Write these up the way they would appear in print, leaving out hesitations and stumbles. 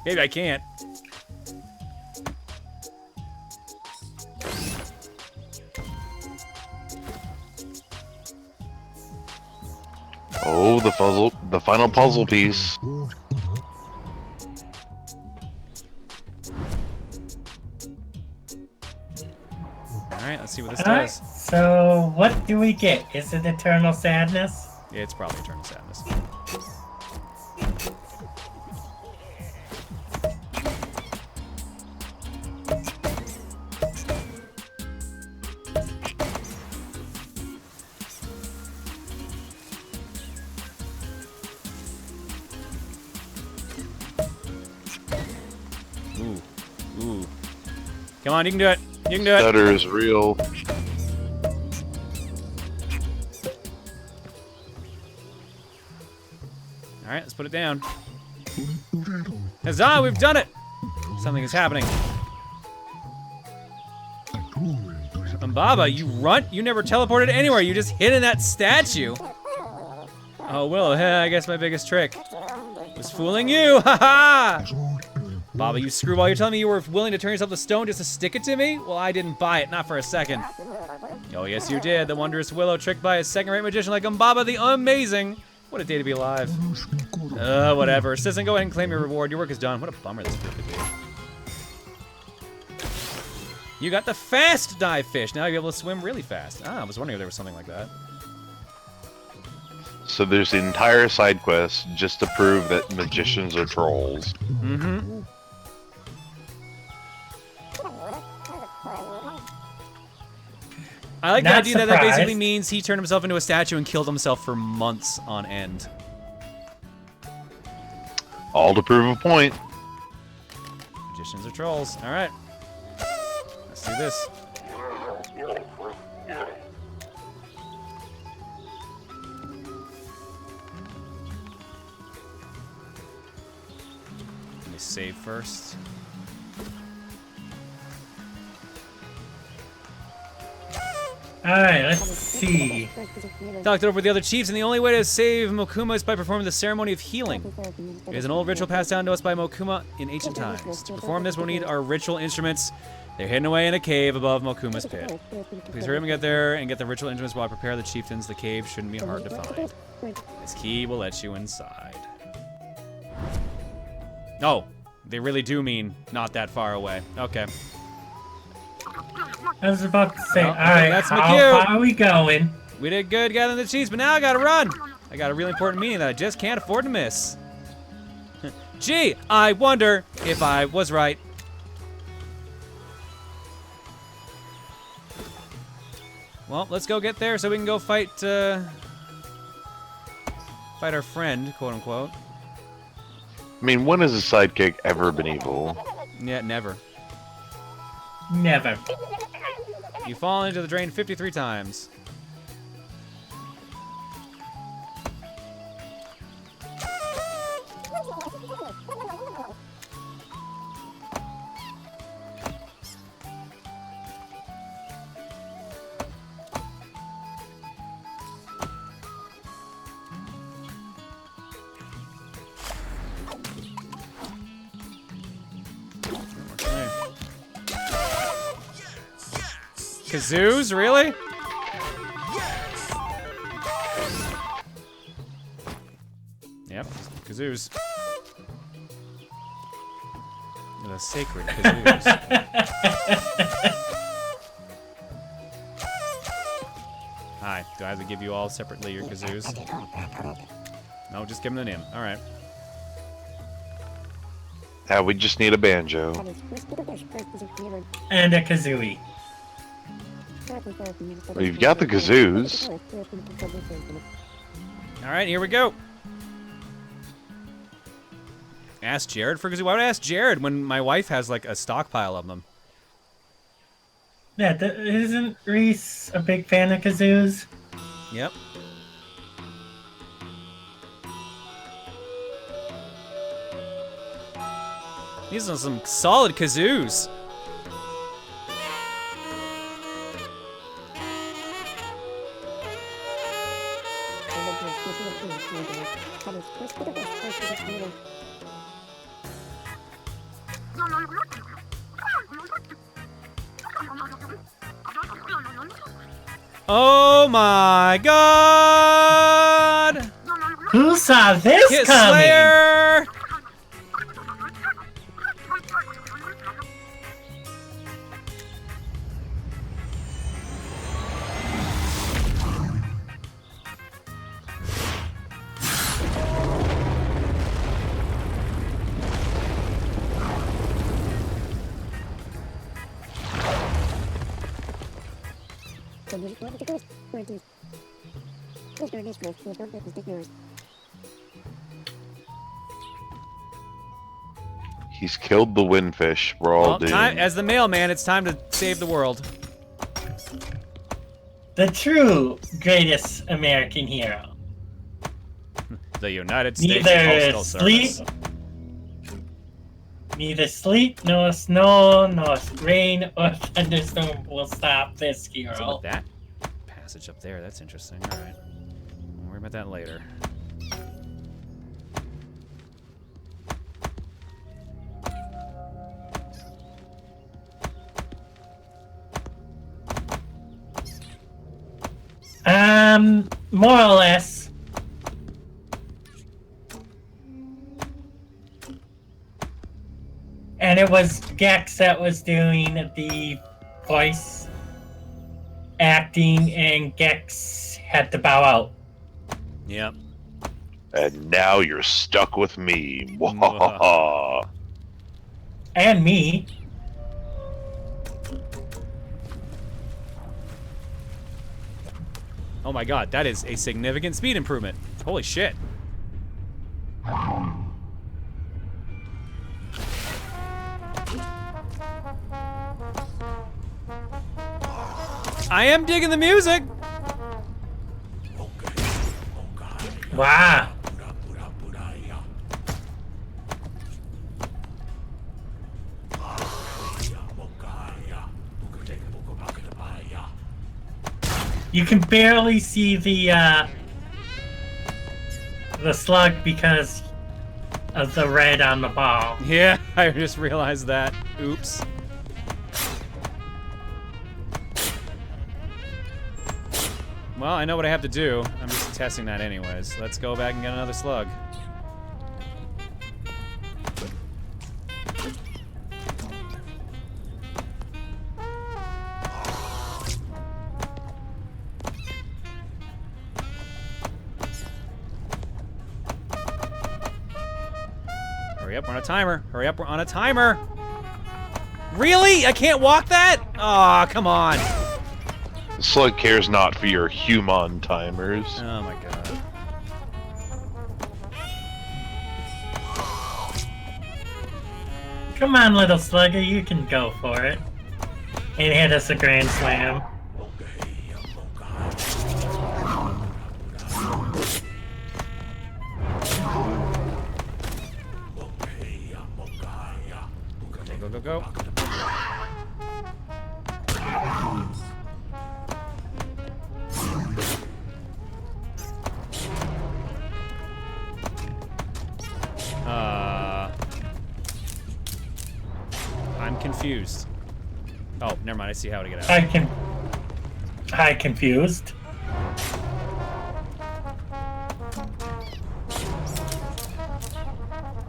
Maybe I can't. Oh, the final puzzle piece. Alright, let's see what this Alright, does. so what do we get? Is it Eternal Sadness? Yeah, it's probably Eternal Sadness. Ooh. Ooh. Come on, you can do it. You can do it. Stutter is real. Alright, let's put it down. Huzzah, we've done it! Something is happening. Baba, you runt? You never teleported anywhere. You just hid in that statue. Oh, Willow, I guess my biggest trick was fooling you. Ha ha! Baba, you screwball. You're telling me you were willing to turn yourself to stone just to stick it to me? Well, I didn't buy it, not for a second. Oh, yes, you did. The wondrous Willow tricked by a second-rate magician like Baba the Amazing. What a day to be alive. Whatever. Citizen, go ahead and claim your reward. Your work is done. What a bummer this could be. You got the fast dive fish. Now you'll be able to swim really fast. Ah, I was wondering if there was something like that. So there's the entire side quest just to prove that magicians are trolls. Mm-hmm. I like the Not idea that that surprised. basically means he turned himself into a statue and killed himself for months on end. All to prove a point. Magicians are trolls. All right. Let's do this. Let me save first. Alright, let's see. Talked it over with the other chiefs, and the only way to save Mokuma is by performing the ceremony of healing. It is an old ritual passed down to us by Mokuma in ancient times. To perform this, we'll need our ritual instruments. They're hidden away in a cave above Mokuma's pit. Please hurry up and get there and get the ritual instruments while I prepare the chieftains. The cave shouldn't be hard to find. This key will let you inside. Oh, they really do mean not that far away. Okay. I was about to say, Well, alright, that's how McHugh. far are we going? We did good gathering the chiefs, but now I gotta run. I got a really important meeting that I just can't afford to miss. Gee, I wonder if I was right. Well, let's go get there so we can go fight, fight our friend, quote unquote. I mean, when has a sidekick ever been evil? Yeah, never. Never. You fall into the drain 53 times. Kazoos, really? Yep, kazoos. The sacred kazoos. Hi, do I have to give you all separately your kazoos? No, just give them to him. All right. Yeah, we just need a banjo. And a kazooie. We've got the kazoos. All right, here we go. Ask Jared for kazoo. Why would I ask Jared when my wife has like a stockpile of them? Yeah, isn't Reese a big fan of kazoos? Yep. These are some solid kazoos. Oh my god! Who saw this Kit coming? Slayer! He's killed the windfish. We're all Well, doomed. as the mailman, it's time to save the world. The true greatest American hero. The United States Neither Postal sleep, Service. neither sleep, nor snow, nor rain, or thunderstorm will stop this What's up hero. with that passage up there? That's interesting. All right. We'll worry about that later. More or less. And it was Gex that was doing the voice acting, and Gex had to bow out. Yep. And now you're stuck with me. And me. Oh my god, that is a significant speed improvement. Holy shit. I am digging the music. Wow. You can barely see the slug because of the red on the ball. Yeah, I just realized that. Oops. Well, I know what I have to do. I'm just testing that anyways. Let's go back and get another slug. Hurry up, we're on a timer. Hurry up, we're on a timer. Really? I can't walk that? Aw, come on. The slug cares not for your human timers. Oh my god. Come on, little slugger, you can go for it. And hit us a grand slam. Go, go, go. I'm confused. Oh, never mind. I see how to get out. I confused.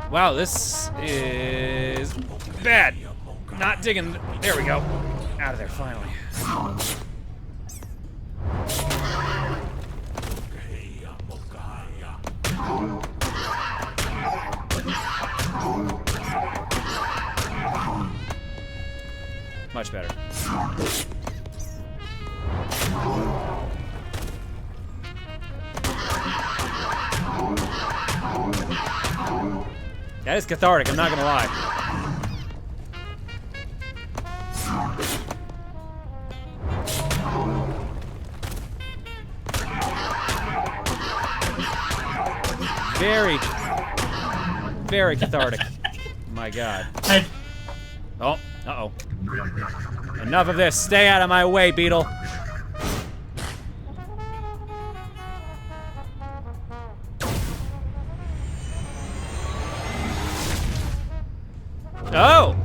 Wow, this is bad. Not digging. There we go. Out of there, finally. Much better. That is cathartic, I'm not gonna lie. Very cathartic. My god. Oh, uh-oh. Enough of this. Stay out of my way, Beetle. Oh!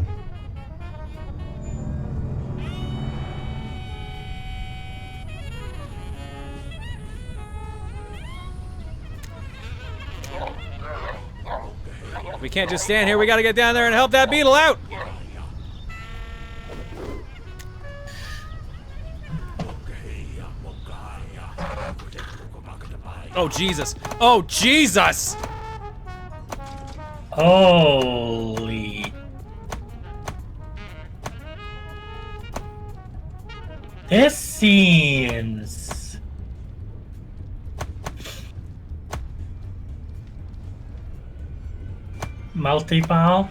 can't just stand here. We gotta get down there and help that beetle out. Oh, Jesus. Oh, Jesus! Holy. This seems... multi-ball?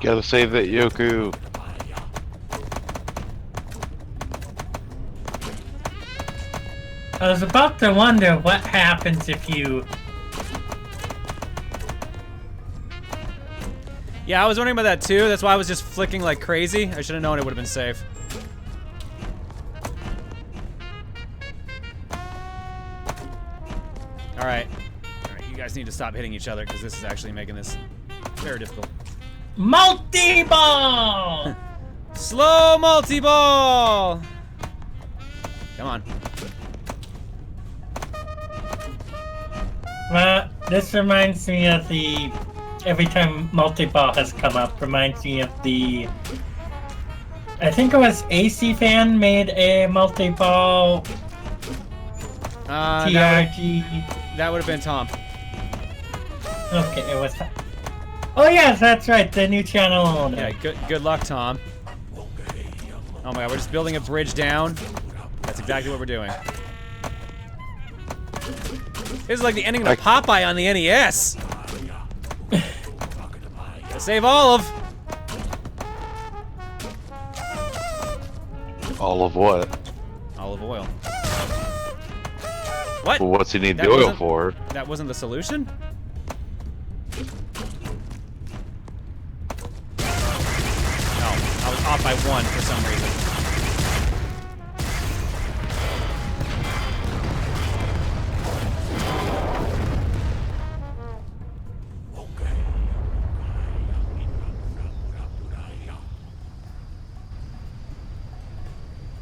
Gotta save that Yoku. I was about to wonder what happens if you... Yeah, I was wondering about that too. That's why I was just flicking like crazy. I should have known it would have been safe. Alright. Alright, you guys need to stop hitting each other because this is actually making this very difficult. Multi-ball! Slow multi-ball! Come on. Well, this reminds me of the... Every time multi-ball has come up, reminds me of the... I think it was AC Fan made a multi-ball TRG. That would have been Tom. Okay, it was... Oh yes, that's right, the new channel owner. Yeah, good luck, Tom. Oh my god, we're just building a bridge down. That's exactly what we're doing. This is like the ending of Popeye on the NES. Save Olive. All of what? Olive oil. What? Well, what's he need the oil for? That wasn't the solution? No, I was off by 1 for some reason.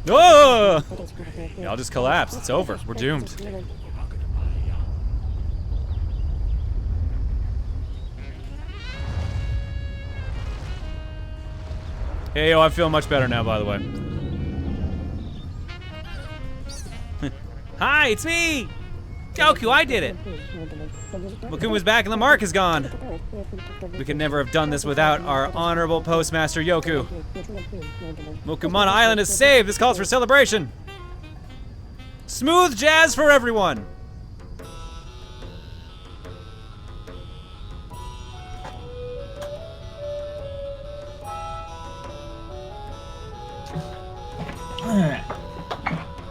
Oh! Yeah, I'll just collapse. It's over. We're doomed. Hey, yo, I feel much better now, by the way. Hi, it's me! Yoku, I did it! Wakuma's back and the mark is gone. We could never have done this without our honorable postmaster, Yoku. Mokumana Island is saved. This calls for celebration. Smooth jazz for everyone.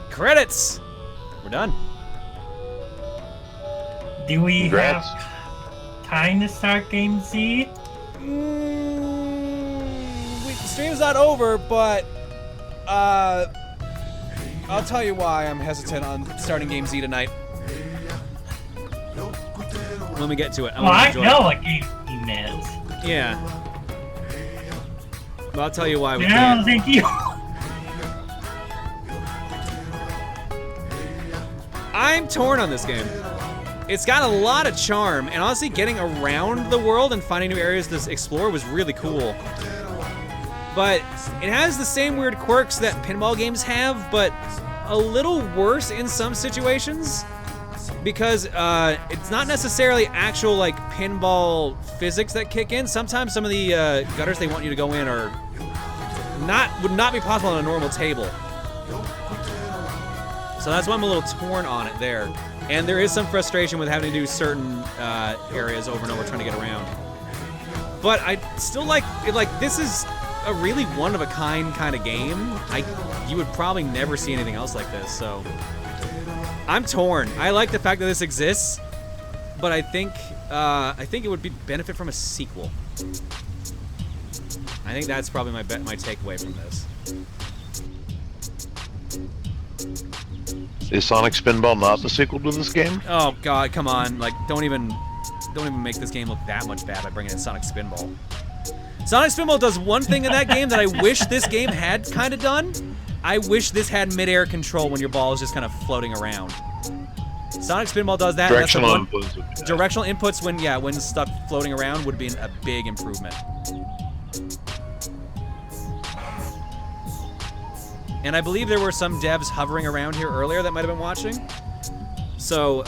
Credits. We're done. Do we Congrats. have time to start Game Z? The stream's not over, but I'll tell you why I'm hesitant on starting Game Z tonight. When we get to it, Well, I know what Game Z is. Yeah. Well, I'll tell you why we I don't can't. think you... I'm torn on this game. It's got a lot of charm, and honestly, getting around the world and finding new areas to explore was really cool. But it has the same weird quirks that pinball games have, but a little worse in some situations. Because it's not necessarily actual like pinball physics that kick in. Sometimes some of the gutters they want you to go in are would not be possible on a normal table. So that's why I'm a little torn on it there. And there is some frustration with having to do certain areas over and over trying to get around. But I still like this is a really one-of-a-kind kind of game. You would probably never see anything else like this, so I'm torn. I like the fact that this exists, but I think it would benefit from a sequel. I think that's probably my takeaway from this. Is Sonic Spinball not the sequel to this game? Oh god, come on! Like, don't even don't even make this game look that much bad by bringing in Sonic Spinball. Sonic Spinball does one thing in that game that I wish this game had kind of done. I wish this had mid-air control when your ball is just kind of floating around. Sonic Spinball does that. Directional inputs. Directional inputs when stuck floating around would be a big improvement. And I believe there were some devs hovering around here earlier that might have been watching. So,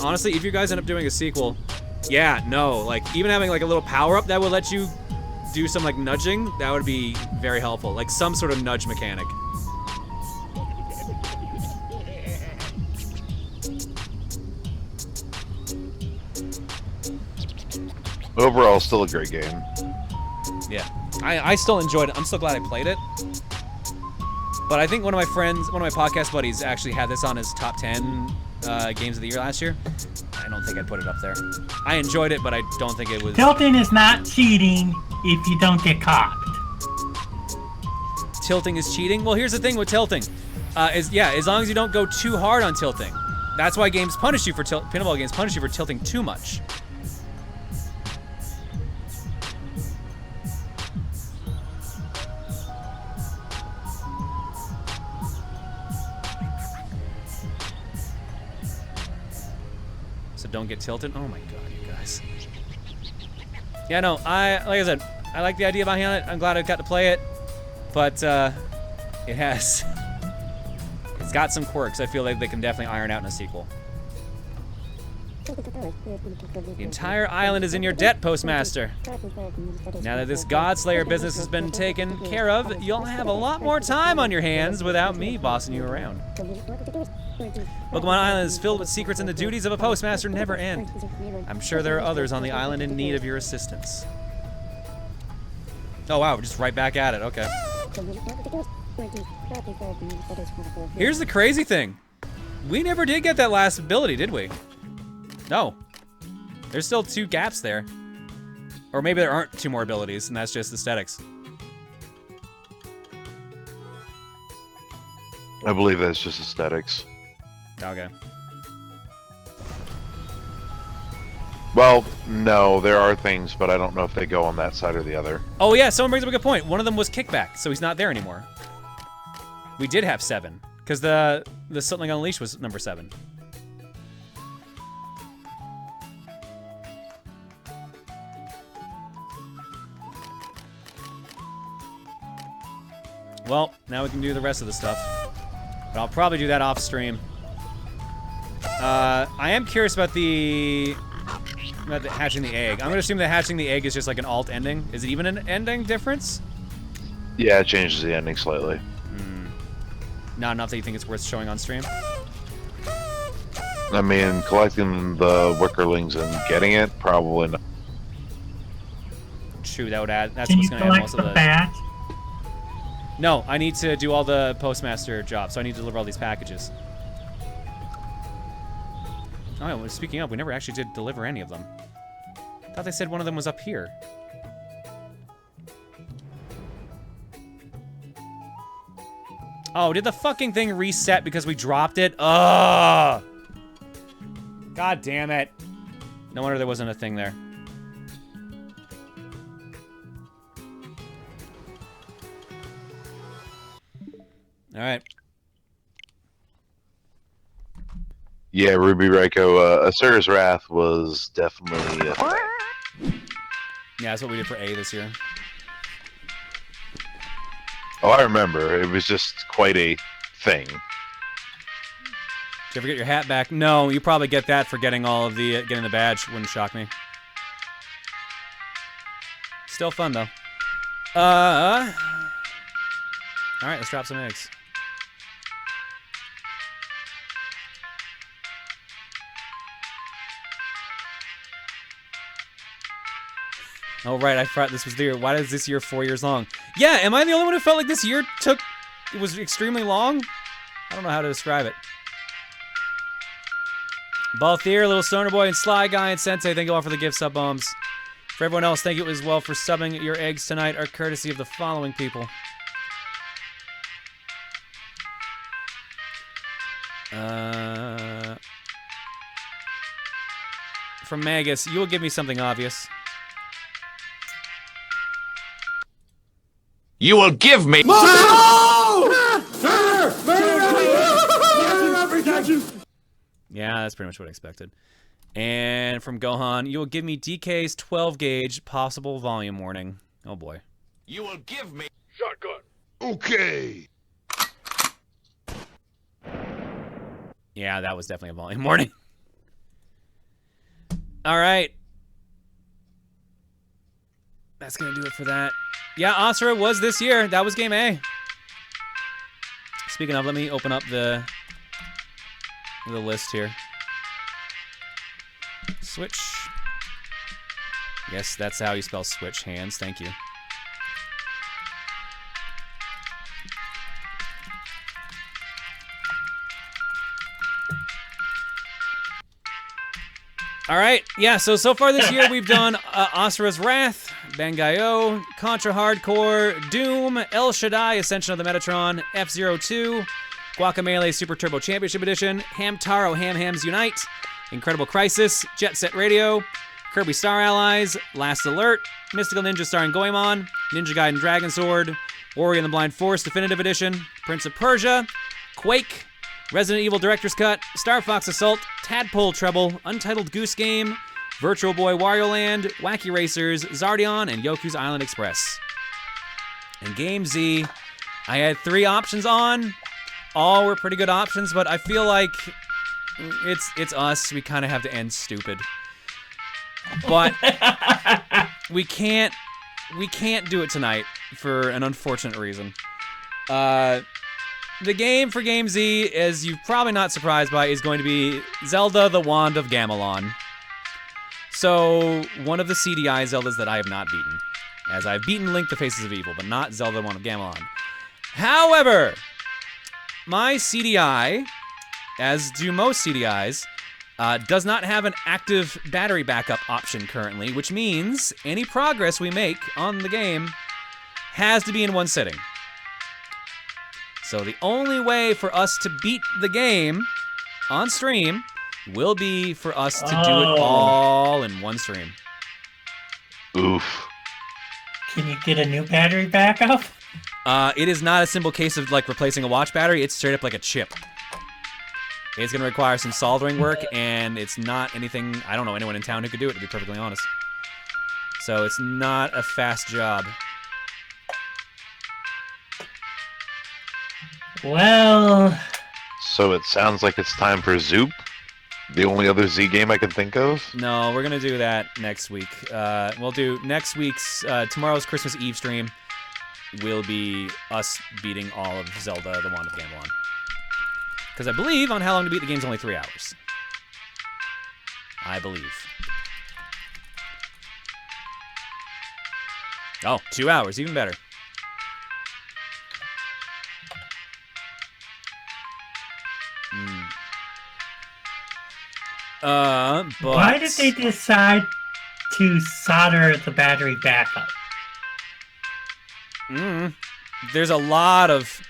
honestly, if you guys end up doing a sequel, yeah, no, like, even having, like, a little power-up that would let you do some, like, nudging, that would be very helpful. Like, some sort of nudge mechanic. Overall, still a great game. Yeah. I still enjoyed it. I'm still glad I played it. But I think one of my podcast buddies actually had this on his top 10 games of the year last year. I don't think I'd put it up there. I enjoyed it, but I don't think it was... Tilting is not cheating if you don't get caught. Tilting is cheating? Well, here's the thing with tilting. As long as you don't go too hard on tilting. That's why games punish you for pinball games punish you for tilting too much. Don't get tilted. Oh my god, you guys. Yeah, no, like I said, I like the idea behind it. I'm glad I got to play it, but it's got some quirks. I feel like they can definitely iron out in a sequel. The entire island is in your debt, Postmaster. Now that this Godslayer business has been taken care of, you'll have a lot more time on your hands without me bossing you around. Pokemon Island is filled with secrets, and the duties of a postmaster never end. I'm sure there are others on the island in need of your assistance. Oh wow, we're just right back at it, okay. Here's the crazy thing. We never did get that last ability, did we? No. There's still 2 gaps there. Or maybe there aren't 2 more abilities, and that's just aesthetics. I believe that's just aesthetics. Okay. Well, no, there are things, but I don't know if they go on that side or the other. Oh yeah, someone brings up a good point. One of them was kickback, so he's not there anymore. We did have 7, because the Something Unleashed was number 7. Well, now we can do the rest of the stuff. But I'll probably do that off stream. I am curious about the hatching the egg. I'm gonna assume that hatching the egg is just like an alt ending. Is it even an ending difference? Yeah, it changes the ending slightly. Not enough that you think it's worth showing on stream? I mean, collecting the Wickerlings and getting it, probably not. True, that would add. That's Can what's you gonna add collect most the of the. badge? No, I need to do all the postmaster jobs, so I need to deliver all these packages. Oh, yeah, well, speaking of, we never actually did deliver any of them. I thought they said one of them was up here. Oh, did the fucking thing reset because we dropped it? Ugh! God damn it. No wonder there wasn't a thing there. All right. Yeah, Ruby Reiko, Asura's Wrath was definitely a thing. Yeah, that's what we did for A this year. Oh, I remember. It was just quite a thing. Did you ever get your hat back? No, you probably get that for getting all of the getting the badge. Wouldn't shock me. Still fun though. All right, let's drop some eggs. Oh right, I forgot this was the year. Why is this year 4 years long? Yeah, am I the only one who felt like this year it was extremely long? I don't know how to describe it. Balthier, Little Stoner Boy, and Sly Guy, and Sensei, thank you all for the gift sub bombs. For everyone else, thank you as well for subbing. Your eggs tonight are courtesy of the following people. from Magus, you will give me something obvious. You will give me. Yeah, that's pretty much what I expected. And from Gohan, you will give me DK's 12 gauge possible volume warning. Oh boy. You will give me. Shotgun. Okay. Yeah, that was definitely a volume warning. All right. That's going to do it for that. Yeah, Asura was this year. That was game A. Speaking of, let me open up the list here. Switch. Yes, that's how you spell switch, hands. Thank you. All right, yeah, so far this year we've done Asura's Wrath, Bangai-O, Contra Hardcore, Doom, El Shaddai, Ascension of the Metatron, F-02, Guacamelee Super Turbo Championship Edition, Hamtaro Ham Hams Unite, Incredible Crisis, Jet Set Radio, Kirby Star Allies, Last Alert, Mystical Ninja starring Goemon, Ninja Gaiden Dragon Sword, Ori and the Blind Forest Definitive Edition, Prince of Persia, Quake, Resident Evil Director's Cut, Star Fox Assault, Tadpole Treble, Untitled Goose Game, Virtual Boy Wario Land, Wacky Racers, Zardion, and Yoku's Island Express. In Game Z, I had 3 options on. All were pretty good options, but I feel like it's us. We kind of have to end stupid. But we can't do it tonight for an unfortunate reason. The game for Game Z, as you're probably not surprised by, is going to be Zelda the Wand of Gamelon. So, one of the CDI Zeldas that I have not beaten. As I've beaten Link the Faces of Evil, but not Zelda the Wand of Gamelon. However, my CDI, as do most CDIs, does not have an active battery backup option currently, which means any progress we make on the game has to be in one sitting. So the only way for us to beat the game on stream will be for us to do it all in one stream. Oof. Can you get a new battery backup? It is not a simple case of like replacing a watch battery. It's straight up like a chip. It's going to require some soldering work, and it's not anything... I don't know anyone in town who could do it, to be perfectly honest. So it's not a fast job. Well... So it sounds like it's time for Zoop, the only other Z game I can think of. No, we're going to do that next week. We'll do next week's... tomorrow's Christmas Eve stream will be us beating all of Zelda the Wand of Gamelon. Because I believe on How Long to Beat the game's only 3 hours. I believe. Oh, 2 hours, even better. But... Why did they decide to solder the battery backup? There's a lot of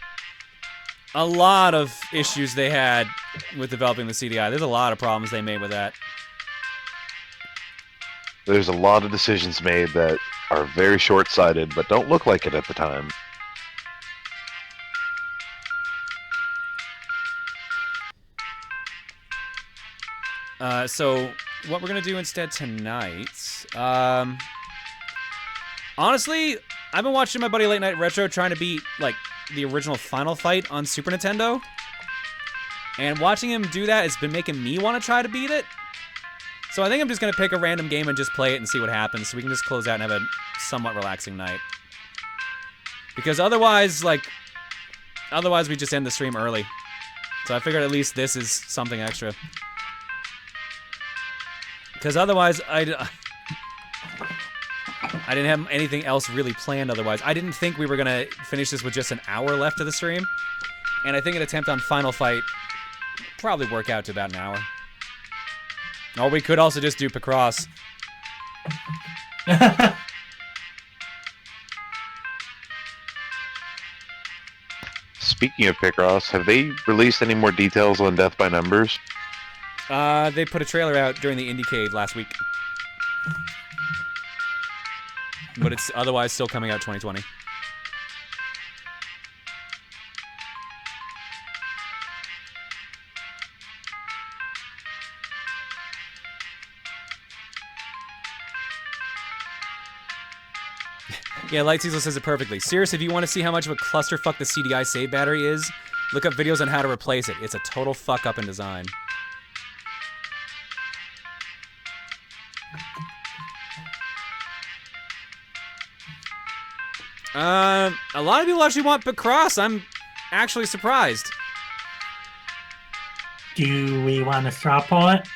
issues they had with developing the CDI. There's a lot of problems they made with that. There's a lot of decisions made that are very short-sighted, but don't look like it at the time. So what we're gonna do instead tonight, honestly, I've been watching my buddy Late Night Retro trying to beat, like, the original Final Fight on Super Nintendo. And watching him do that has been making me want to try to beat it. So I think I'm just going to pick a random game and just play it and see what happens, so we can just close out and have a somewhat relaxing night. Because otherwise we just end the stream early. So I figured at least this is something extra. Because otherwise, I didn't have anything else really planned otherwise. I didn't think we were going to finish this with just an hour left of the stream. And I think an attempt on Final Fight probably work out to about an hour. Or we could also just do Picross. Speaking of Picross, have they released any more details on Death by Numbers? They put a trailer out during the Indiecade last week. But it's otherwise still coming out 2020. Yeah, Light Cecil says it perfectly. Seriously, if you want to see how much of a clusterfuck the CDI save battery is, look up videos on how to replace it. It's a total fuck up in design. A lot of people actually want Picross. I'm actually surprised. Do we want to straw poll it?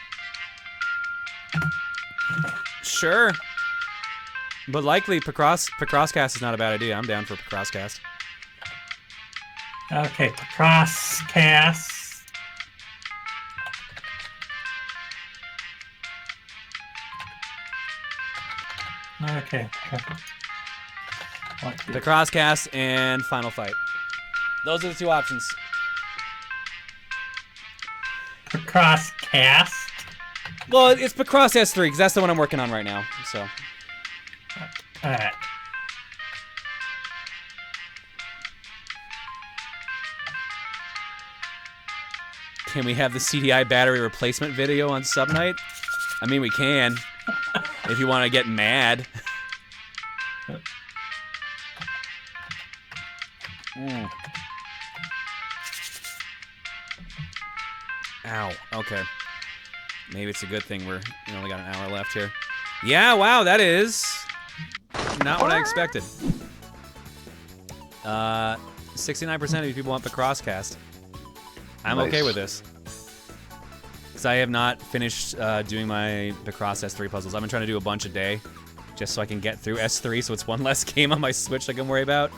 Sure. But likely Picrosscast is not a bad idea. I'm down for Picrosscast. Okay, Picross cast. Okay. Picrosscast and Final Fight. Those are the two options. Picross cast. Well, it's Picross S3 because that's the one I'm working on right now. So. Alright. Can we have the CDI battery replacement video on Subnight? I mean, we can. If you want to get mad. Ow. Okay. Maybe it's a good thing we only got an hour left here. Yeah, wow, that is not what I expected. 69% of you people want the Crosscast. I'm okay with this. Because I have not finished doing my Picross S3 puzzles. I've been trying to do a bunch a day, just so I can get through S3, so it's one less game on my Switch I can worry about.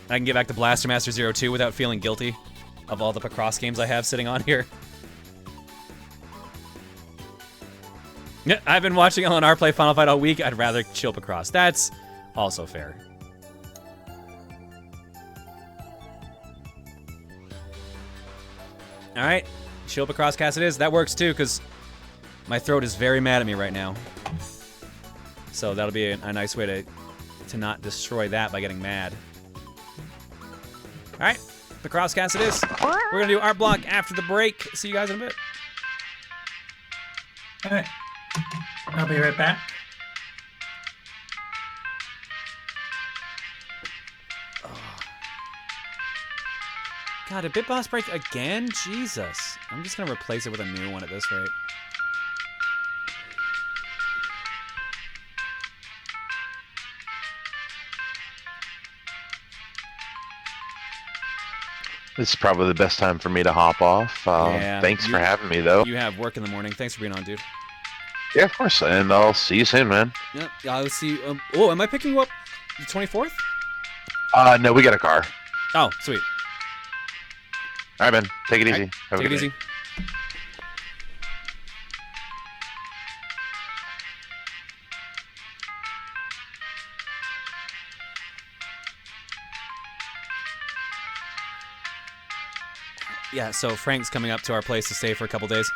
And I can get back to Blaster Master 02 without feeling guilty of all the Picross games I have sitting on here. Yeah, I've been watching LNR play Final Fight all week. I'd rather chill Picross. That's also fair. All right, chill Picross cast it is. That works too, because my throat is very mad at me right now. So that'll be a nice way to not destroy that by getting mad. All right, Picross cast it is. We're gonna do art block after the break. See you guys in a bit. All right. I'll be right back. God, did Bitboss break again? Jesus. I'm just gonna replace it with a new one at this rate. This is probably the best time for me to hop off. Yeah, Thanks for having me, though. You have work in the morning. Thanks for being on, dude. Yeah, of course. And I'll see you soon, man. Yeah, I'll see. Oh, am I picking you up the 24th? No, we got a car. Oh, sweet. All right, man. Take it easy. Right. Have a Take it good easy. day. Yeah, so Frank's coming up to our place to stay for a couple days.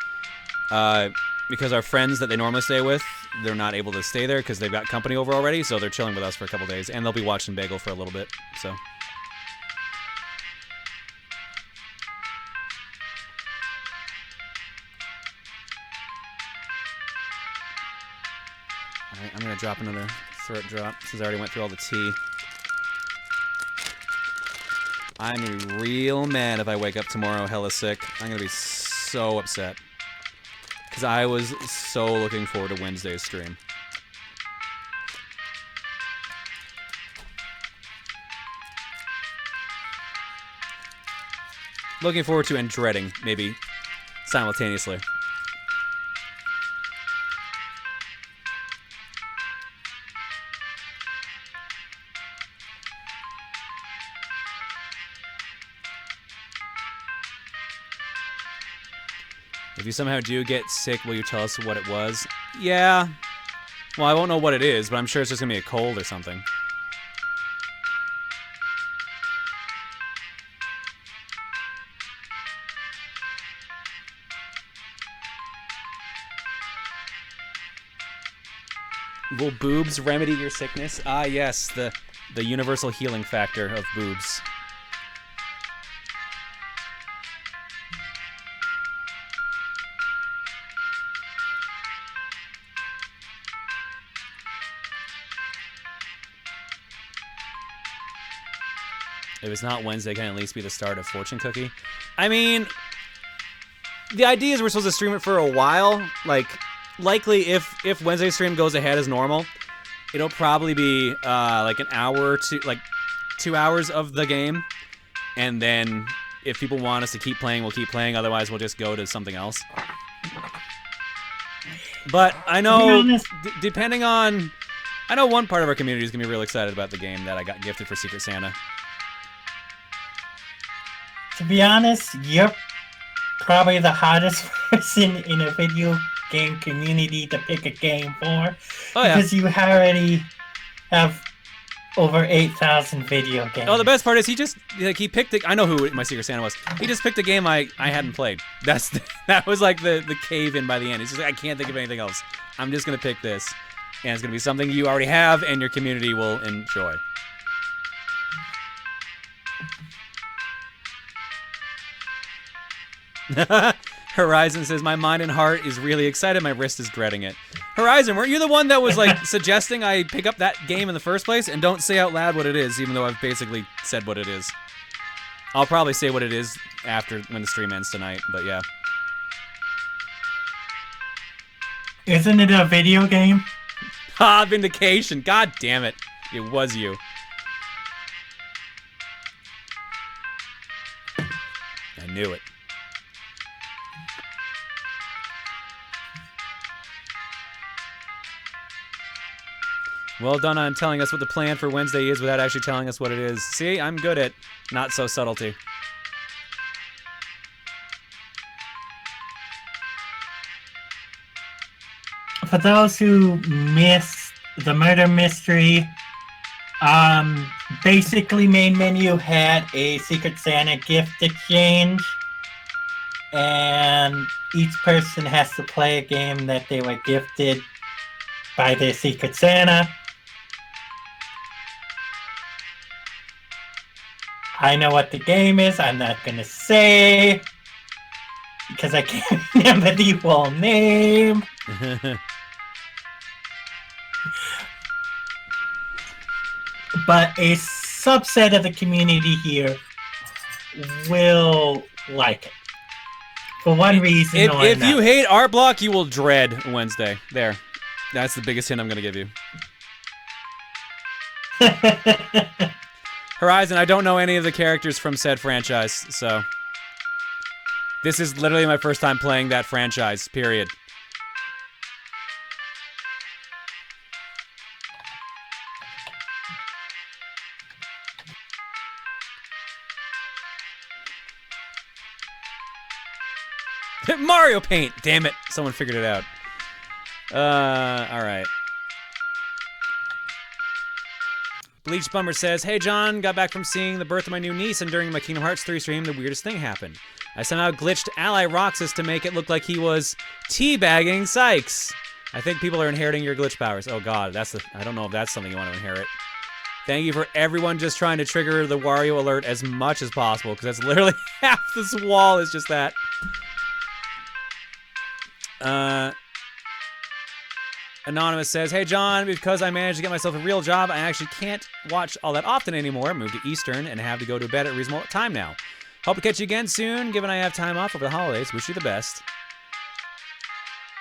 Because our friends that they normally stay with, they're not able to stay there because they've got company over already, so they're chilling with us for a couple days, and they'll be watching Bagel for a little bit, so. Alright, I'm gonna drop another throat drop, since I already went through all the tea. I'm gonna be real mad if I wake up tomorrow hella sick. I'm gonna be so upset. Because I was so looking forward to Wednesday's stream. Looking forward to and dreading, maybe, simultaneously. If you somehow do get sick, will you tell us what it was? Yeah. Well, I won't know what it is, but I'm sure it's just gonna be a cold or something. Will boobs remedy your sickness? Ah, yes, the universal healing factor of boobs. If it's not Wednesday, it can at least be the start of Fortune Cookie. I mean, the idea is we're supposed to stream it for a while. Like, likely if Wednesday's stream goes ahead as normal, it'll probably be like an hour or two, like 2 hours of the game. And then if people want us to keep playing, we'll keep playing. Otherwise, we'll just go to something else. But I know, depending on... I know one part of our community is going to be real excited about the game that I got gifted for Secret Santa. To be honest, you're probably the hottest person in a video game community to pick a game for. Oh, yeah. Because you already have over 8,000 video games. Oh, the best part is he picked I know who my Secret Santa was. He just picked a game I hadn't played. That was like the cave in by the end. He's just like, I can't think of anything else. I'm just going to pick this. And it's going to be something you already have and your community will enjoy. Horizon says, my mind and heart is really excited. My wrist is dreading it. Horizon, weren't you the one that was like suggesting I pick up that game in the first place? And don't say out loud what it is, even though I've basically said what it is. I'll probably say what it is after when the stream ends tonight, but yeah. Isn't it a video game? Ha, vindication. God damn it. It was you. I knew it. Well done on telling us what the plan for Wednesday is without actually telling us what it is. See, I'm good at not so subtlety. For those who missed the murder mystery, basically main menu had a Secret Santa gift exchange, and each person has to play a game that they were gifted by their Secret Santa. I know what the game is. I'm not gonna say because I can't remember the full name. But a subset of the community here will like it. For one reason or another. If you hate Art Block, you will dread Wednesday. There. That's the biggest hint I'm going to give you. Horizon, I don't know any of the characters from said franchise, so... This is literally my first time playing that franchise, period. Mario Paint! Damn it, someone figured it out. Alright. Bleach Bummer says, hey John, got back from seeing the birth of my new niece, and during my Kingdom Hearts 3 stream, the weirdest thing happened. I somehow glitched Ally Roxas to make it look like he was teabagging Sykes. I think people are inheriting your glitch powers. Oh god, I don't know if that's something you want to inherit. Thank you for everyone just trying to trigger the Wario alert as much as possible, because that's literally half this wall is just that. Anonymous says, hey John, because I managed to get myself a real job, I actually can't watch all that often anymore. Moved to Eastern and have to go to bed at a reasonable time now. Hope to catch you again soon, given I have time off over the holidays. Wish you the best.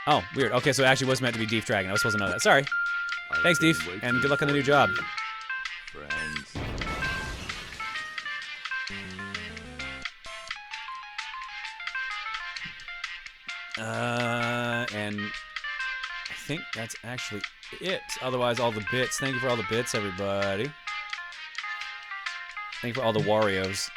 Oh, weird. Okay, so it actually was meant to be Deef Dragon. I was supposed to know that. Sorry. Thanks, Deef, and good luck on the new job. Friends. And I think that's actually it. Otherwise, all the bits. Thank you for all the bits, everybody. Thank you for all the Warios.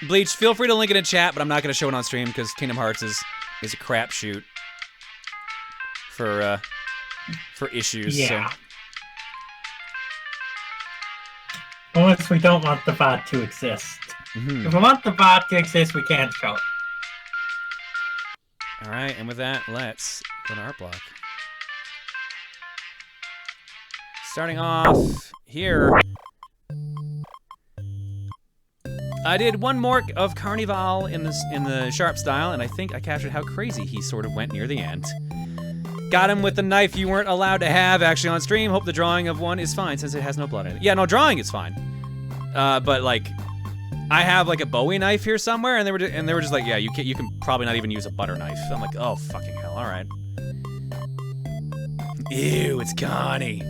Bleach, feel free to link it in chat, but I'm not going to show it on stream because Kingdom Hearts is a crapshoot for issues. Yeah. So. Unless we don't want the bot to exist. Mm-hmm. If we want the bot to exist, we can't show it. All right, and with that, let's go to art block. Starting off here, I did one more of Carnival in the sharp style, and I think I captured how crazy he sort of went near the end. Got him with the knife you weren't allowed to have actually on stream. Hope the drawing of one is fine since it has no blood in it. Yeah, no, drawing is fine. But like, I have like a Bowie knife here somewhere, and they were just like, yeah, you can probably not even use a butter knife. I'm like, oh fucking hell, all right. Ew, it's Connie.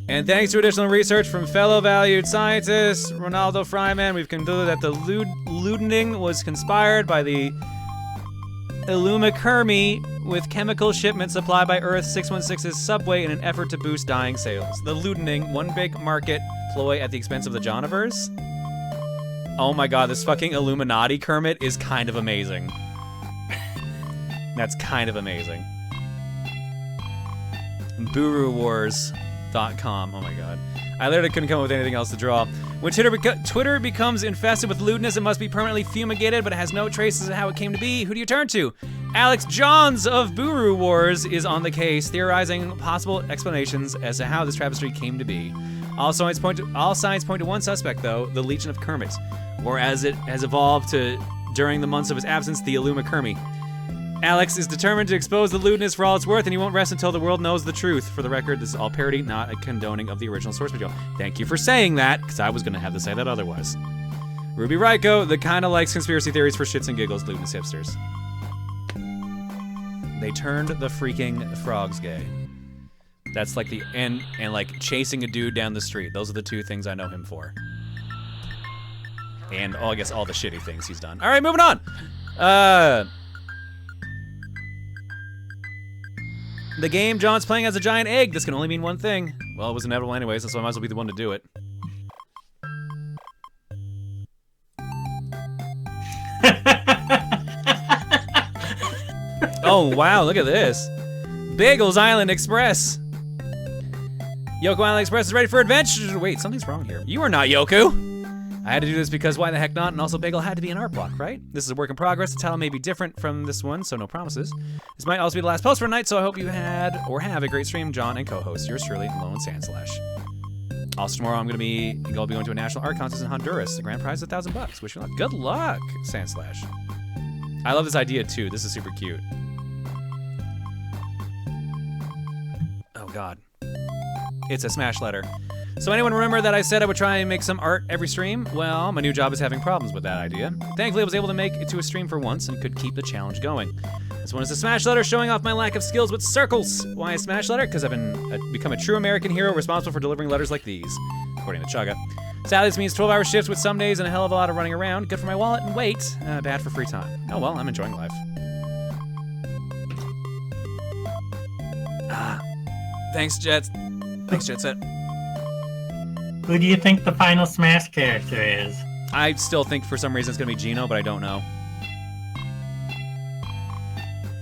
And thanks to additional research from fellow valued scientist Ronaldo Fryman, we've concluded that the looting was conspired by the Illumikermi with chemical shipments supplied by Earth 616's subway in an effort to boost dying sales. The looting, one big market ploy at the expense of the Johniverse. Oh my god, this fucking Illuminati Kermit is kind of amazing. That's kind of amazing. BuruWars.com. Oh my god. I literally couldn't come up with anything else to draw. When Twitter becomes infested with lewdness, it must be permanently fumigated, but it has no traces of how it came to be. Who do you turn to? Alex Johns of Buru Wars is on the case, theorizing possible explanations as to how this travesty came to be. All signs point to one suspect, though, the Legion of Kermit, or as it has evolved to during the months of his absence, the Illumikermi. Alex is determined to expose the lewdness for all it's worth, and he won't rest until the world knows the truth. For the record, this is all parody, not a condoning of the original source material. Thank you for saying that, because I was going to have to say that otherwise. Ruby Ryko, the kind of likes conspiracy theories for shits and giggles, lewdness hipsters. They turned the freaking frogs gay. That's like the and like chasing a dude down the street. Those are the two things I know him for. And I guess all the shitty things he's done. All right, moving on. The game John's playing has a giant egg. This can only mean one thing. Well, it was inevitable anyways, so I might as well be the one to do it. Oh, wow, look at this. Bagels Island Express. Yoku Island Express is ready for adventure. Wait, something's wrong here. You are not Yoku. I had to do this because why the heck not? And also Bagel had to be an art block, right? This is a work in progress. The title may be different from this one, so no promises. This might also be the last post for tonight, so I hope you had or have a great stream, John and co-host. Yours truly, Lone Sandslash. Also tomorrow I'll be going to a national art contest in Honduras. The grand prize is $1,000. Wish you luck. Good luck, Sandslash. I love this idea too. This is super cute. Oh god. It's a smash letter. So anyone remember that I said I would try and make some art every stream? Well, my new job is having problems with that idea. Thankfully, I was able to make it to a stream for once and could keep the challenge going. This one is a smash letter showing off my lack of skills with circles. Why a smash letter? Because I've become a true American hero responsible for delivering letters like these, according to Chugga. Sadly, this means 12-hour shifts with some days and a hell of a lot of running around. Good for my wallet and weight. Bad for free time. Oh well, I'm enjoying life. Thanks, Jet. Thanks, Jet Set. Who do you think the final Smash character is? I still think for some reason it's gonna be Gino, but I don't know.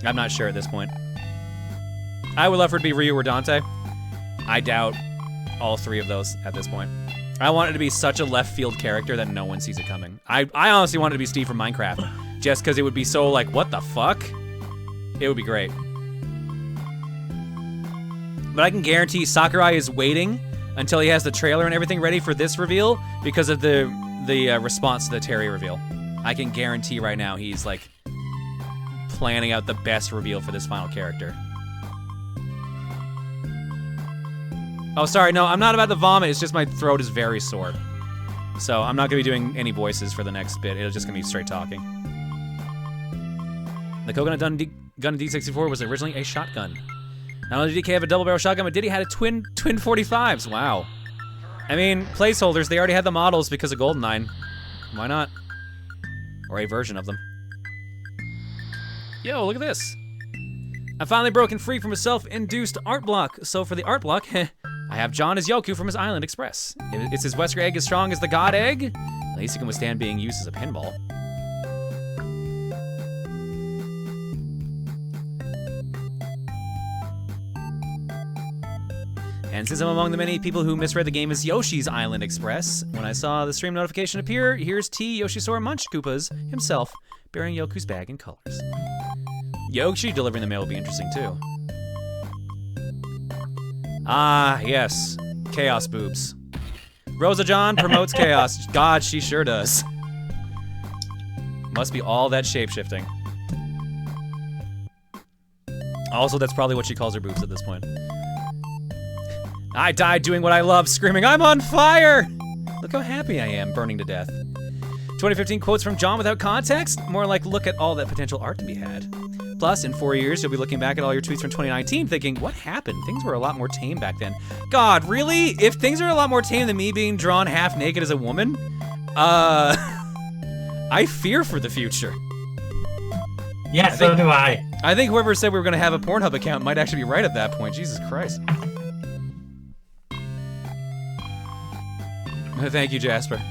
I'm not sure at this point. I would love for it to be Ryu or Dante. I doubt all three of those at this point. I want it to be such a left field character that no one sees it coming. I honestly want it to be Steve from Minecraft, just because it would be so like, what the fuck? It would be great. But I can guarantee Sakurai is waiting until he has the trailer and everything ready for this reveal because of the response to the Terry reveal. I can guarantee right now he's like planning out the best reveal for this final character. Oh, sorry, no, I'm not about to vomit. It's just my throat is very sore. So I'm not gonna be doing any voices for the next bit. It's just gonna be straight talking. The Coconut Gun D64 was originally a shotgun. Not only did DK have a double barrel shotgun, but Diddy had a twin 45s. Wow. I mean, placeholders, they already had the models because of GoldenEye. Why not? Or a version of them. Yo, look at this. I've finally broken free from a self-induced art block. So for the art block, I have John as Yoku from his Island Express. Is his Wesker egg as strong as the God egg? At least he can withstand being used as a pinball. And since I'm among the many people who misread the game as Yoshi's Island Express, when I saw the stream notification appear, here's T. Yoshisaur Munch Koopas himself, bearing Yoku's bag in colors. Yoshi delivering the mail will be interesting too. Ah, yes. Chaos boobs. Rosa John promotes chaos. God, she sure does. Must be all that shape-shifting. Also, that's probably what she calls her boobs at this point. I died doing what I love, screaming, I'm on fire! Look how happy I am, burning to death. 2015 quotes from John without context? More like, look at all that potential art to be had. Plus, in 4 years, you'll be looking back at all your tweets from 2019 thinking, what happened? Things were a lot more tame back then. God, really? If things are a lot more tame than me being drawn half naked as a woman? I fear for the future. Yeah, so do I. I think whoever said we were gonna have a Pornhub account might actually be right at that point. Jesus Christ. Thank you, Jasper.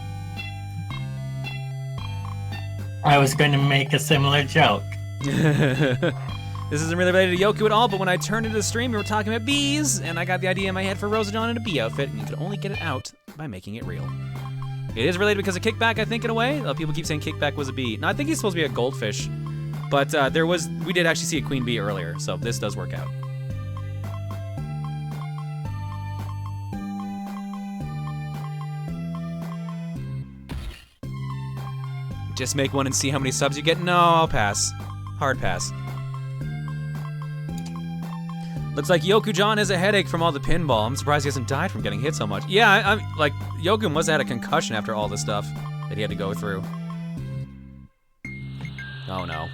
I was going to make a similar joke. This isn't really related to Yoku at all, but when I turned into the stream, we were talking about bees, and I got the idea in my head for Rosa Dawn in a bee outfit, and you could only get it out by making it real. It is related because of Kickback, I think, in a way. People keep saying Kickback was a bee. No, I think he's supposed to be a goldfish, but we did actually see a queen bee earlier, so this does work out. Just make one and see how many subs you get? No, I'll pass. Hard pass. Looks like Yoku John has a headache from all the pinball. I'm surprised he hasn't died from getting hit so much. Yeah, I'm like, Yoku must have had a concussion after all the stuff that he had to go through. Oh no.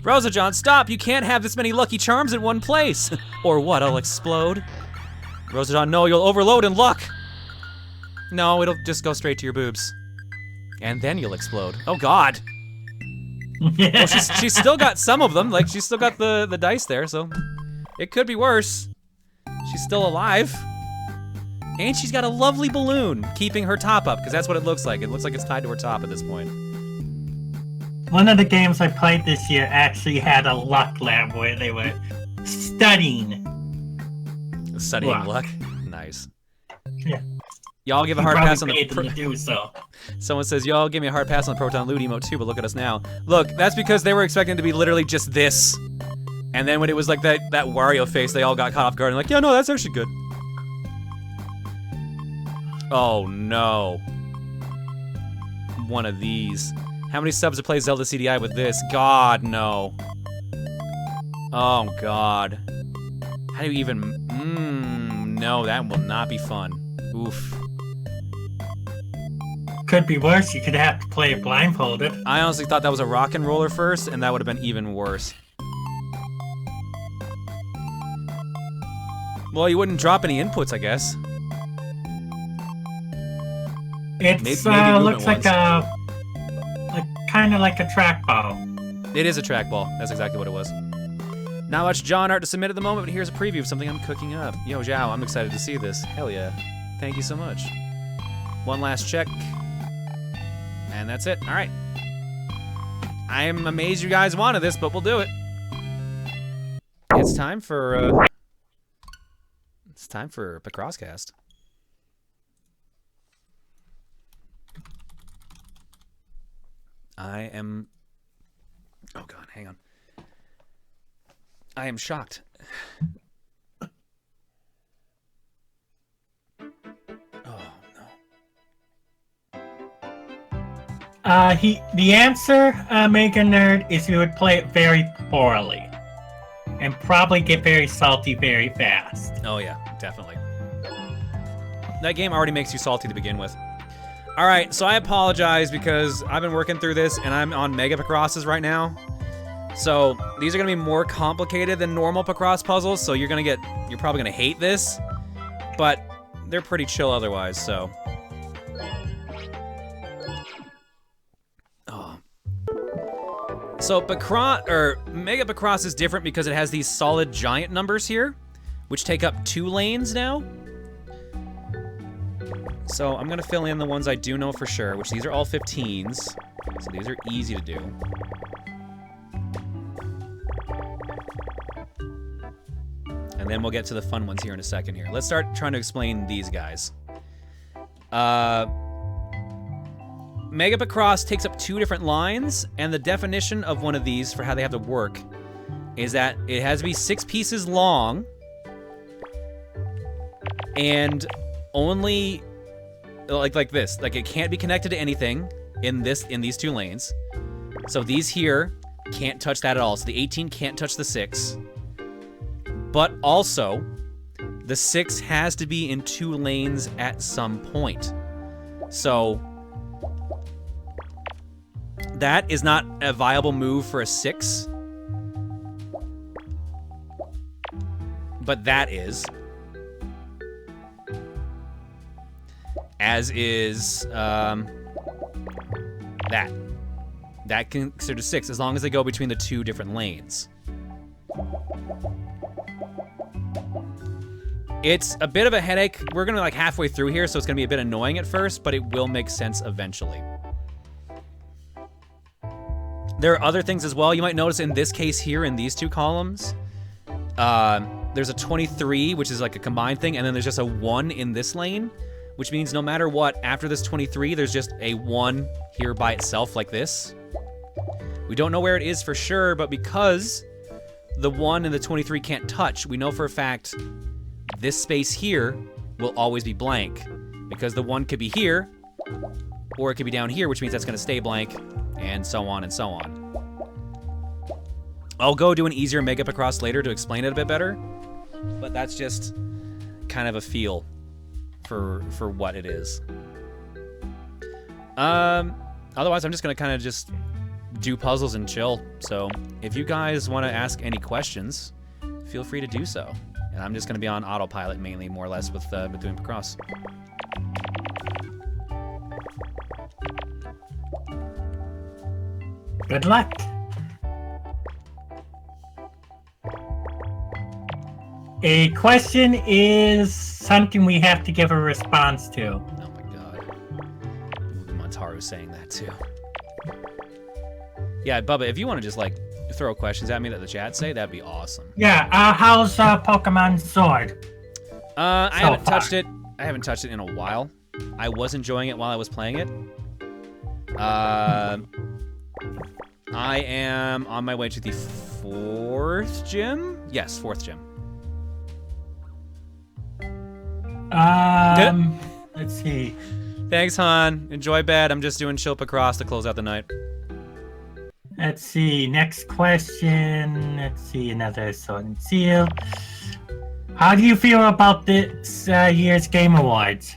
Rosa John, stop! You can't have this many Lucky Charms in one place! Or what, I'll explode? Rosa John, no, you'll overload in luck! No, it'll just go straight to your boobs. And then you'll explode. Oh God! Well, she's still got some of them, like she's still got the dice there, so it could be worse. She's still alive. And she's got a lovely balloon keeping her top up, because that's what it looks like. It looks like it's tied to her top at this point. One of the games I played this year actually had a luck lab where they were studying. Studying luck? Nice. Yeah. Y'all give a hard pass on the... paid them to do so. Someone says, y'all give me a hard pass on the Proton loot emote too, but look at us now. Look, that's because they were expecting it to be literally just this. And then when it was like that Wario face, they all got caught off guard and like, yeah, no, that's actually good. Oh no. One of these. How many subs to play Zelda CDI with this? God, no. Oh God. How do you even, no, that will not be fun. Oof. Could be worse, you could have to play it blindfolded. I honestly thought that was a rock and roller first, and that would have been even worse. Well, you wouldn't drop any inputs, I guess. It looks like kind of like a trackball. It is a trackball. That's exactly what it was. Not much John art to submit at the moment, but here's a preview of something I'm cooking up. Yo, Zhao, I'm excited to see this. Hell yeah. Thank you so much. One last check. And that's it. All right. I am amazed you guys wanted this, but we'll do it. It's time for Picross Cast. I am... Oh God, hang on. I am shocked. The answer, Mega Nerd, is he would play it very poorly. And probably get very salty very fast. Oh yeah, definitely. That game already makes you salty to begin with. Alright, so I apologize because I've been working through this and I'm on Mega Picrosses right now. So, these are gonna be more complicated than normal Picross puzzles, so you're probably gonna hate this. But they're pretty chill otherwise, so... So Mega Picross is different because it has these solid giant numbers here, which take up 2 lanes now. So I'm gonna fill in the ones I do know for sure, which these are all 15s. So these are easy to do. And then we'll get to the fun ones here in a second here. Let's start trying to explain these guys. Mega Picross takes up 2 different lines, and the definition of one of these for how they have to work is that it has to be 6 pieces long, and only like this. Like, it can't be connected to anything in these 2 lanes. So these here can't touch that at all. So the 18 can't touch the 6. But also, the 6 has to be in 2 lanes at some point. So that is not a viable move for a 6. But that is. As is that. That can consider 6 as long as they go between the 2 different lanes. It's a bit of a headache. We're gonna be like halfway through here, so it's gonna be a bit annoying at first, but it will make sense eventually. There are other things as well. You might notice in this case here, in these 2 columns, there's a 23, which is like a combined thing, and then there's just a 1 in this lane, which means no matter what, after this 23, there's just a 1 here by itself like this. We don't know where it is for sure, but because the 1 and the 23 can't touch, we know for a fact this space here will always be blank, because the 1 could be here, or it could be down here, which means that's going to stay blank, and so on and so on. I'll go do an easier Mega Picross later to explain it a bit better, but that's just kind of a feel for what it is. Otherwise, I'm just going to kind of just do puzzles and chill. So if you guys want to ask any questions, feel free to do so. And I'm just going to be on autopilot mainly, more or less, with doing Picross. Good luck. A question is something we have to give a response to. Oh my god. Montaru's saying that too. Yeah, Bubba, if you want to just like throw questions at me that the chat say, that'd be awesome. Yeah, how's Pokemon Sword? I haven't touched it. I haven't touched it in a while. I was enjoying it while I was playing it. I am on my way to the 4th gym? Yes, 4th gym. Let's see. Thanks, Han. Enjoy bed. I'm just doing chill Picross to close out the night. Let's see. Next question. Let's see. Another Sword and Seal. How do you feel about this year's Game Awards?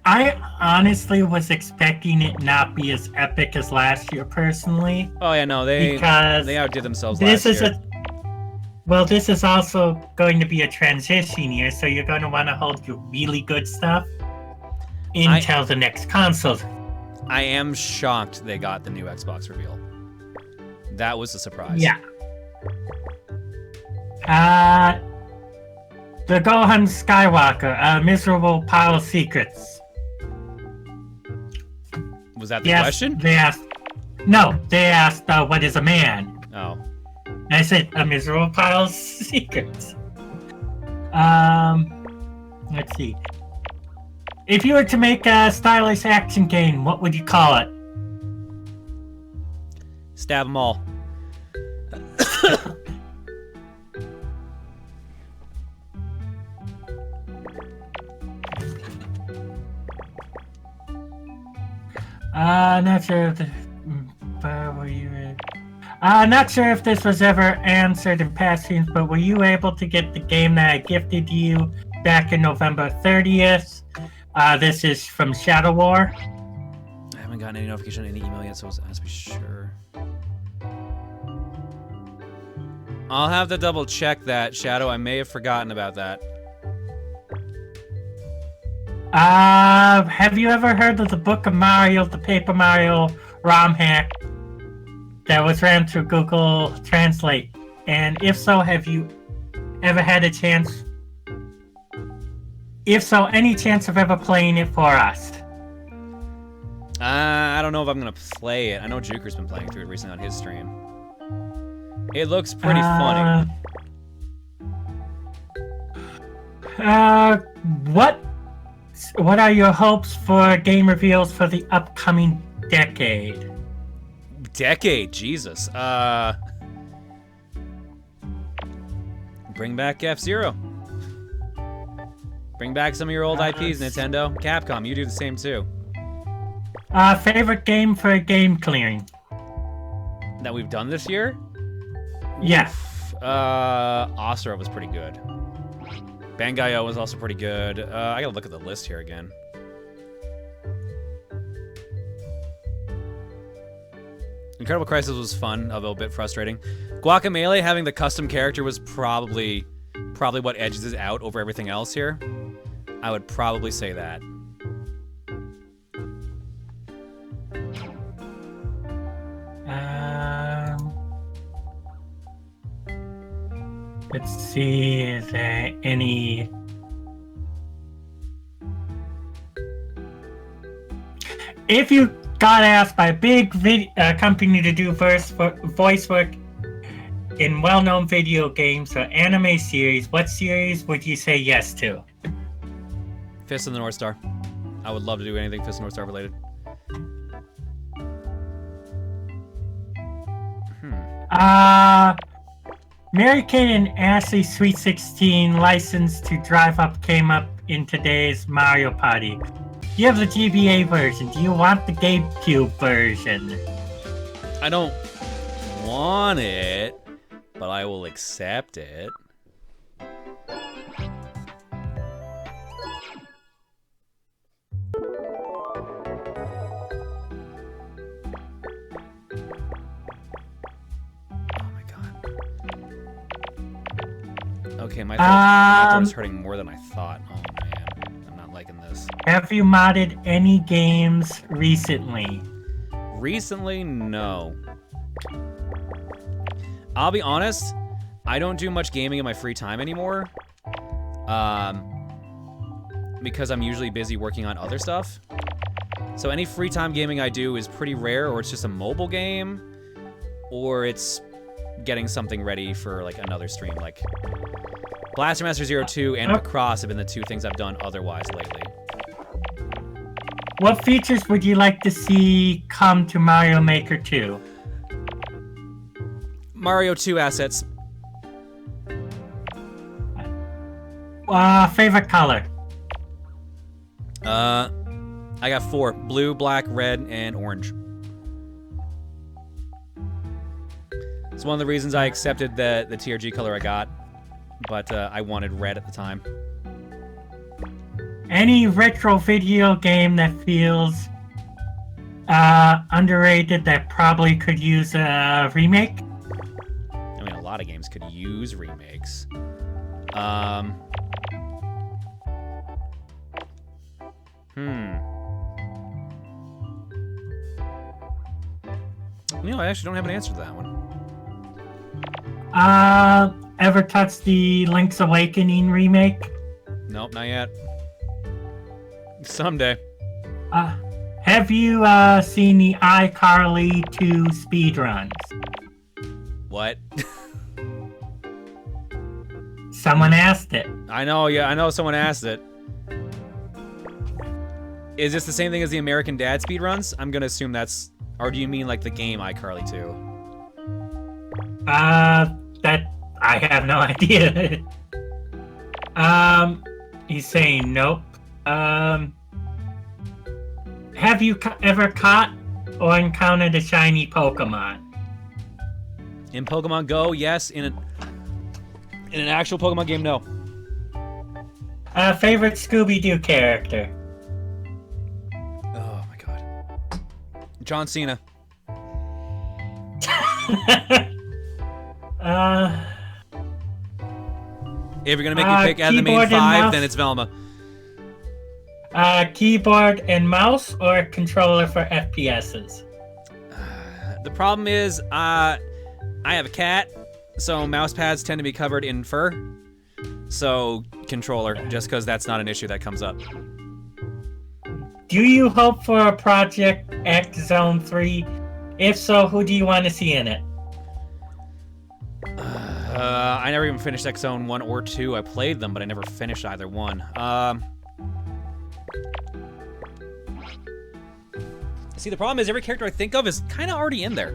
I honestly was expecting it not be as epic as last year, personally. Oh yeah, no, they outdid themselves last year. This is also going to be a transition year, so you're going to want to hold your really good stuff until the next console. I am shocked they got the new Xbox reveal. That was a surprise. Yeah. The Gohan Skywalker, a miserable pile of secrets. Was that the question? They asked, what is a man? Oh. And I said, a miserable pile of secrets. Let's see. If you were to make a stylish action game, what would you call it? Stab them all. Not sure if not sure if this was ever answered in past streams, but were you able to get the game that I gifted you back in November 30th? This is from Shadow War. I haven't gotten any notification on any email yet, so I have to be sure. I'll have to double check that, Shadow. I may have forgotten about that. Have you ever heard of the Book of Mario, the Paper Mario ROM hack that was ran through Google Translate? And if so, have you ever had a chance? If so, any chance of ever playing it for us? I don't know if I'm gonna play it. I know Juker's been playing through it recently on his stream. It looks pretty funny. What are your hopes for game reveals for the upcoming decade? Decade, Jesus. Bring back F-Zero. Bring back some of your old IPs, Nintendo. Capcom, you do the same too. Favorite game for game clearing? That we've done this year? Yeah. Asura was pretty good. Bangai-O was also pretty good. I gotta look at the list here again. Incredible Crisis was fun, although a bit frustrating. Guacamelee having the custom character was probably what edges it out over everything else here. I would probably say that. Let's see, is there any... If you got asked by a big company to do voice work in well-known video games or anime series, what series would you say yes to? Fist of the North Star. I would love to do anything Fist of the North Star related. Mary-Kate and Ashley Sweet 16 licensed to drive up came up in today's Mario Party. You have the GBA version. Do you want the GameCube version? I don't want it, but I will accept it. Okay, my throat is hurting more than I thought. Oh man, I'm not liking this. Have you modded any games recently? Recently, no. I'll be honest, I don't do much gaming in my free time anymore. Because I'm usually busy working on other stuff. So any free time gaming I do is pretty rare, or it's just a mobile game, or it's getting something ready for like another stream. Like Blaster Master 02 and Picross have been the two things I've done otherwise lately. What features would you like to see come to Mario Maker 2? Mario 2 assets. Favorite color? I got 4. Blue, black, red, and orange. It's one of the reasons I accepted the TRG color I got, but I wanted red at the time. Any retro video game that feels underrated that probably could use a remake? I mean, a lot of games could use remakes. You know, I actually don't have an answer to that one. Ever touched the Link's Awakening remake? Nope, not yet. Someday. Have you seen the iCarly 2 speedruns? What? Someone asked it. I know, yeah, I know someone asked it. Is this the same thing as the American Dad speedruns? I'm gonna assume that's... Or do you mean like the game iCarly 2? That... I have no idea. He's saying nope. Have you ever caught or encountered a shiny Pokemon? In Pokemon Go, yes. In an actual Pokemon game, no. Favorite Scooby-Doo character? Oh my god. John Cena. If you're gonna make me pick out of the main 5, then it's Velma. Keyboard and mouse or controller for FPSs? The problem is, I have a cat, so mouse pads tend to be covered in fur. So, controller, just because that's not an issue that comes up. Do you hope for a Project X Zone 3? If so, who do you want to see in it? I never even finished X-Zone 1 or 2. I played them, but I never finished either one. See, the problem is every character I think of is kind of already in there.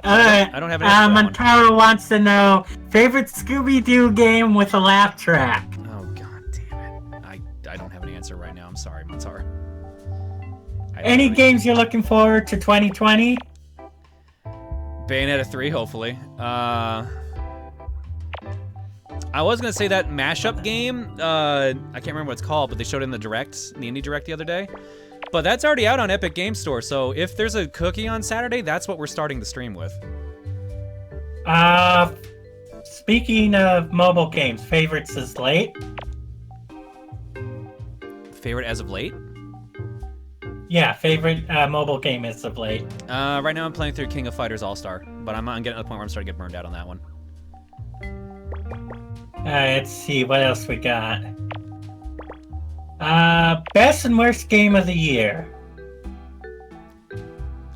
I don't have an answer for that Montaro wants to know, favorite Scooby-Doo game with a laugh track? Oh, god damn it. I don't have an answer right now. I'm sorry, Montaro. Any games you're looking forward to 2020? Bayonetta 3, hopefully. I was gonna say that mashup game. I can't remember what it's called, but they showed it in the Indie Direct the other day. But that's already out on Epic Game Store, so if there's a cookie on Saturday, that's what we're starting the stream with. Speaking of mobile games, favorites as late? Favorite as of late? Yeah, favorite mobile game as of late. Right now I'm playing through King of Fighters All-Star, but I'm getting to the point where I'm starting to get burned out on that one. Let's see, what else we got? Best and worst game of the year.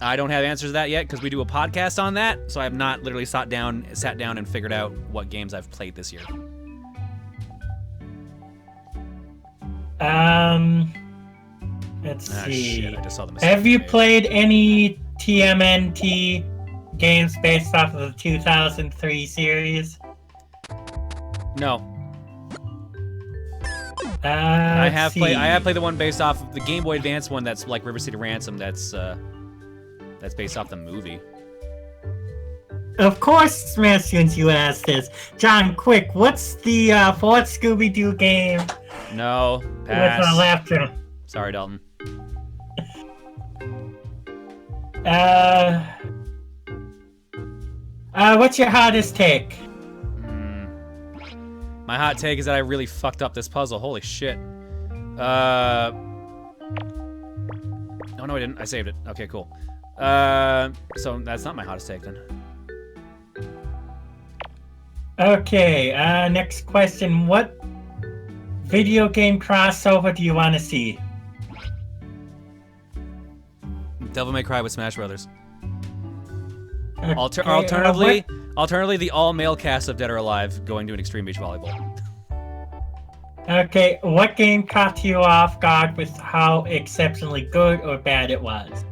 I don't have answers to that yet because we do a podcast on that, so I have not literally sat down and figured out what games I've played this year. Let's see. Shit, I just saw the mistake Have you made. played any TMNT games based off of the 2003 series? No. I have played the one based off of the Game Boy Advance one that's like River City Ransom. That's based off the movie. Of course, Smashuns, you asked this. John, quick, what's the fourth Scooby-Doo game No, with pass. laughter? Sorry, Dalton. What's your hottest take? My hot take is that I really fucked up this puzzle. Holy shit. Oh, no, I didn't. I saved it. Okay, cool. So that's not my hottest take then. Okay, next question. What video game crossover do you want to see? Devil May Cry with Smash Brothers. Okay, Alternatively, the all-male cast of Dead or Alive going to an Extreme Beach Volleyball. Okay, what game caught you off guard with how exceptionally good or bad it was?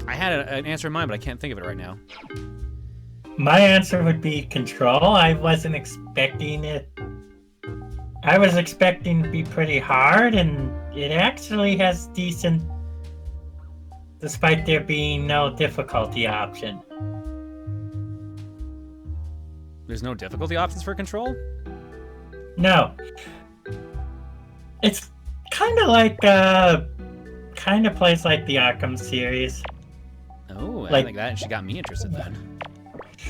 I had an answer in mind, but I can't think of it right now. My answer would be Control. I wasn't expecting it. I was expecting to be pretty hard, and it actually has decent, despite there being no difficulty option. There's no difficulty options for Control? No. It's kind of like, kind of plays like the Arkham series. Oh, I Like- think that she got me interested then.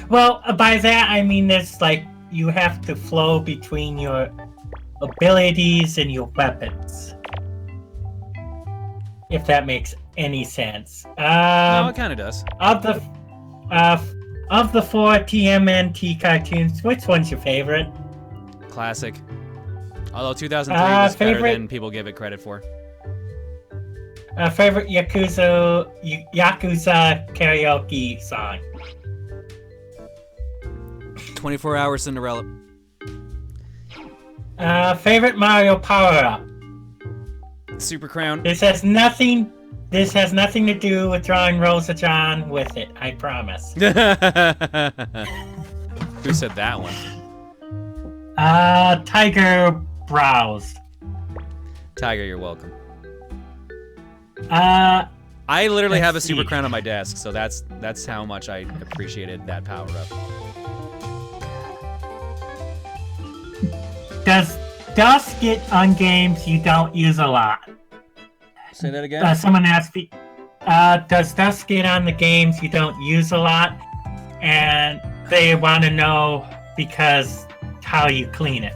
Well, by that I mean there's like, you have to flow between your abilities and your weapons. If that makes any sense. No, it kind of does. Of the four TMNT cartoons, which one's your favorite? Classic. Although 2003 was better favorite- than people give it credit for. Favorite Yakuza karaoke song? 24-hour Cinderella. Favorite Mario power-up? Super Crown. This has nothing to do with drawing Rosa John with it, I promise. Who said that one? Tiger Browse. Tiger, you're welcome. Uh, I literally have a Let's Super see. Crown on my desk, so that's how much I appreciated that power-up. does dust get on games you don't use a lot? Say that again? Someone asked me, does dust get on the games you don't use a lot? And they want to know because how you clean it.